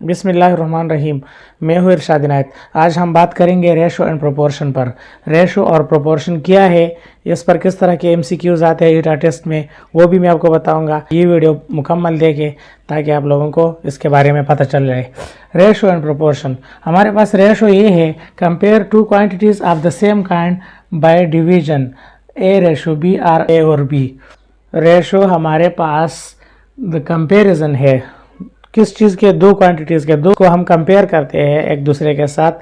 बिस्मिल्लाहिर्रहमानिर्रहीम। मैं हूँ इरशाद इनायत। आज हम बात करेंगे रेशो एंड प्रोपोर्शन पर। रेशो और प्रोपोर्शन क्या है, इस पर किस तरह के एमसीक्यूज़ आते हैं ईटा टेस्ट में, वो भी मैं आपको बताऊंगा। ये वीडियो मुकम्मल देखें ताकि आप लोगों को इसके बारे में पता चल जाए। रेशो एंड प्रोपोर्शन, हमारे पास रेशो ये है, compare two quantities of the same kind by division A ratio B are A और बी। रेशो हमारे पास द कंपेरिजन है, किस चीज़ के, दो क्वांटिटीज़ के, दो को हम कंपेयर करते हैं एक दूसरे के साथ,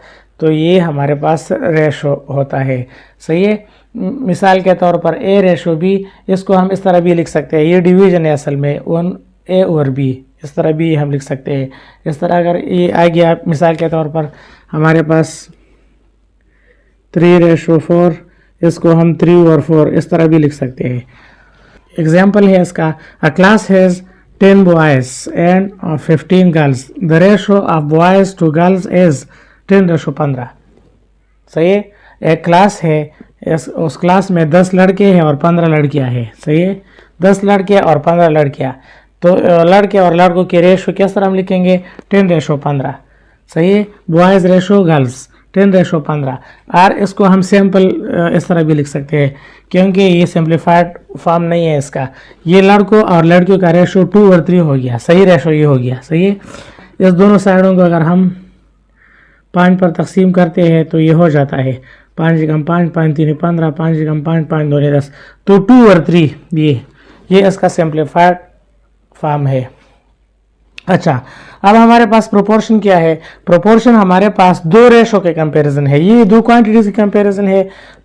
तो ये हमारे पास रेशो होता है। सही है। मिसाल के तौर पर ए रेशो बी, इसको हम इस तरह भी लिख सकते हैं, ये डिवीजन है असल में, वन ए और बी, इस तरह भी हम लिख सकते हैं। इस तरह अगर ये आ गया, मिसाल के तौर पर हमारे पास 3:4, इसको हम 3/4 इस तरह भी लिख सकते हैं। एग्जाम्पल है इसका, अ class has 10 boys and 15 girls. The ratio of boys to girls is 10:15. सही है। एक क्लास है, उस क्लास में 10 लड़के हैं और 15 लड़कियां हैं। सही है। 10 लड़के और 15 लड़कियां, तो लड़के और लड़कों के रेशो किस तरह हम लिखेंगे, 10:15। सही है। Boys ratio girls 10:15। और इसको हम सैम्पल इस तरह भी लिख सकते हैं, क्योंकि ये सिंप्लीफाइड फॉर्म नहीं है इसका। ये लड़कों और लड़कियों का रेशो 2/3 हो गया। सही रेशो ये हो गया। सही है। इस दोनों साइडों को अगर हम 5 पर तकसीम करते हैं तो ये हो जाता है 5 × 5, 5 × 3 = 15, 5 × 5, 5 × 2 = 10, तो 2/3 ये इसका सिंप्लीफाइड फॉर्म है। अच्छा, अब हमारे पास प्रोपोर्शन क्या है। प्रोपोर्शन हमारे पास दो रेशो के कंपैरिजन है, ये दो क्वांटिटीज के कंपैरिजन है।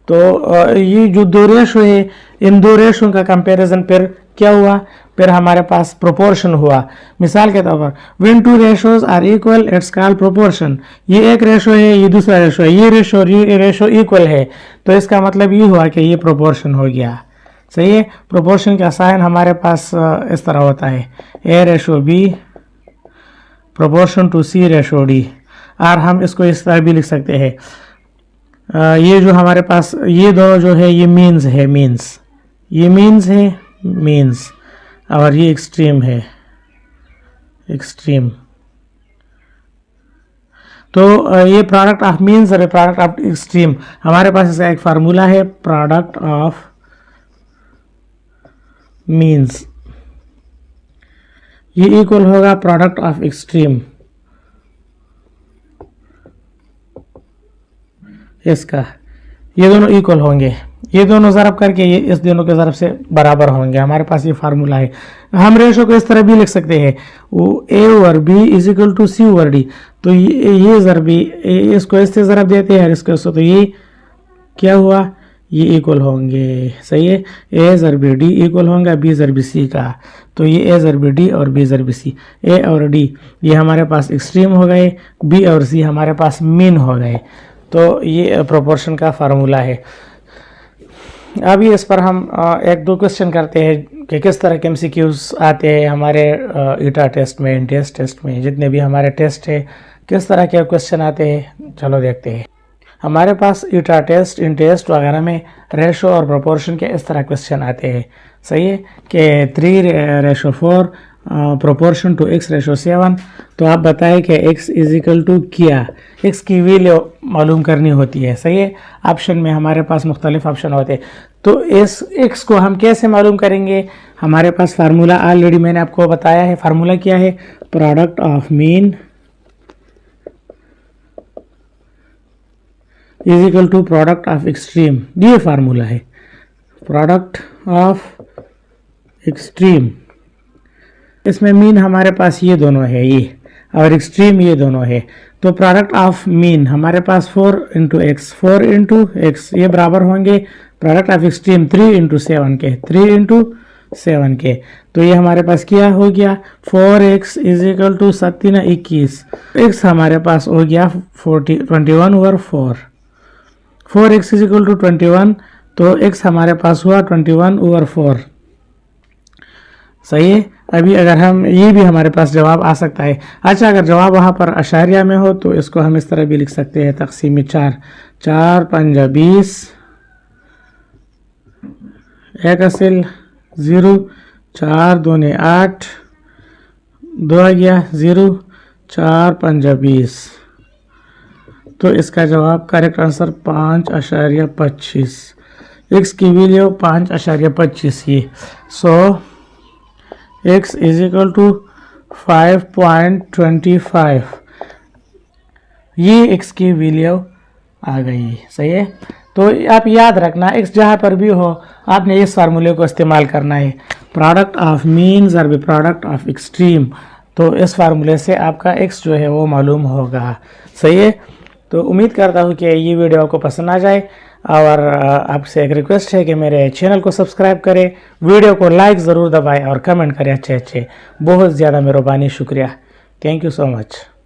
तो ये जो दो रेशो है, इन दो रेशो का कंपैरिजन फिर क्या हुआ, फिर हमारे पास प्रोपोर्शन हुआ। मिसाल के तौर पर, when two ratios are equal it's called proportion. ये एक रेशो है, ये दूसरा रेशो है, ये रेशो इक्वल है, तो इसका मतलब ये हुआ कि ये प्रोपोर्शन हो गया। सही है। प्रोपोर्शन का साइन हमारे पास इस तरह होता है, A/B प्रोपोर्शन टू C/D। और हम इसको इस तरह भी लिख सकते हैं, ये जो हमारे पास ये दोनों जो है, ये मीन्स है, ये मीन्स है, मीन्स, और ये एक्सट्रीम है, एक्सट्रीम। तो ये प्रोडक्ट ऑफ मीन्स और प्रोडक्ट ऑफ एक्सट्रीम, हमारे पास इसका एक फार्मूला है, प्रोडक्ट ऑफ मीन्स ये इक्वल होगा प्रोडक्ट ऑफ एक्सट्रीम। इसका ये दोनों इक्वल होंगे, ये दोनों ज़रब करके ये इस दोनों के ज़रब से बराबर होंगे। हमारे पास ये फार्मूला है। हम रेशो को इस तरह भी लिख सकते हैं, A/B = C/D। तो ये ज़रबी, इसको इससे ज़रब देते हैं, इसको इसको, तो ये क्या हुआ, ये इक्वल होंगे। सही है। A/D इक्वल होंगे B/C का, तो ये A/D और B/C, A और D ये हमारे पास एक्सट्रीम हो गए, B और C हमारे पास मीन हो गए। तो ये प्रोपोर्शन का फार्मूला है। अभी इस पर हम एक दो क्वेश्चन करते हैं कि किस तरह के एमसीक्यूज़ आते हैं हमारे ईटा टेस्ट में, इंटेस्ट टेस्ट में, जितने भी हमारे टेस्ट है किस तरह के क्वेश्चन आते हैं, चलो देखते हैं। हमारे पास ईटा टेस्ट, इंटेस्ट वगैरह में रेशो और प्रोपोर्शन के इस तरह क्वेश्चन आते हैं। सही है कि 3:4 प्रोपोर्शन टू X/7। तो आप बताएं कि X = क्या, X की वैल्यू मालूम करनी होती है। सही है। ऑप्शन में हमारे पास मुख्तलिफ ऑप्शन होते हैं, तो इस X को हम कैसे मालूम करेंगे। हमारे पास फार्मूला ऑलरेडी मैंने आपको बताया है। फार्मूला क्या है, product of mean = product of extreme. ये फार्मूला है, प्रोडक्ट ऑफ एक्सट्रीम। इसमें मीन हमारे पास ये दोनों है, ये, और एक्सट्रीम ये दोनों है। तो प्रोडक्ट ऑफ मीन हमारे पास 4 × X ये बराबर होंगे प्रोडक्ट ऑफ एक्सट्रीम 3 × 7 के, 3 × 7 के। तो ये हमारे पास क्या हो गया, 4X = 7 × 21। X हमारे पास हो गया 21/4। 4X = 21, तो X हमारे पास हुआ 21/4। सही है। अभी अगर हम, ये भी हमारे पास जवाब आ सकता है। अच्छा, अगर जवाब वहाँ पर अशारिया में हो तो इसको हम इस तरह भी लिख सकते हैं, तक़सीम 4, 4 × 5 = 20, 1 असिल 0, 4 × 2 = 8, 2 आ गया 0, 4 पंजा 20, तो इसका जवाब करेक्ट आंसर 5.25। x की वैल्यू 5.25 ये। सो x इज इक्वल टू 5.25, ये x की वैल्यू आ गई। सही है, तो आप याद रखना x जहाँ पर भी हो आपने इस फार्मूले को इस्तेमाल करना है, प्रोडक्ट ऑफ मीन ज़रब प्रोडक्ट ऑफ एक्सट्रीम। तो इस फार्मूले से आपका x जो है वो मालूम होगा। सही है, तो उम्मीद करता हूँ कि ये वीडियो आपको पसंद आ जाए, और आपसे एक रिक्वेस्ट है कि मेरे चैनल को सब्सक्राइब करें, वीडियो को लाइक ज़रूर दबाएं और कमेंट करें अच्छे अच्छे। बहुत ज़्यादा मेहरबानी, शुक्रिया, थैंक यू सो मच।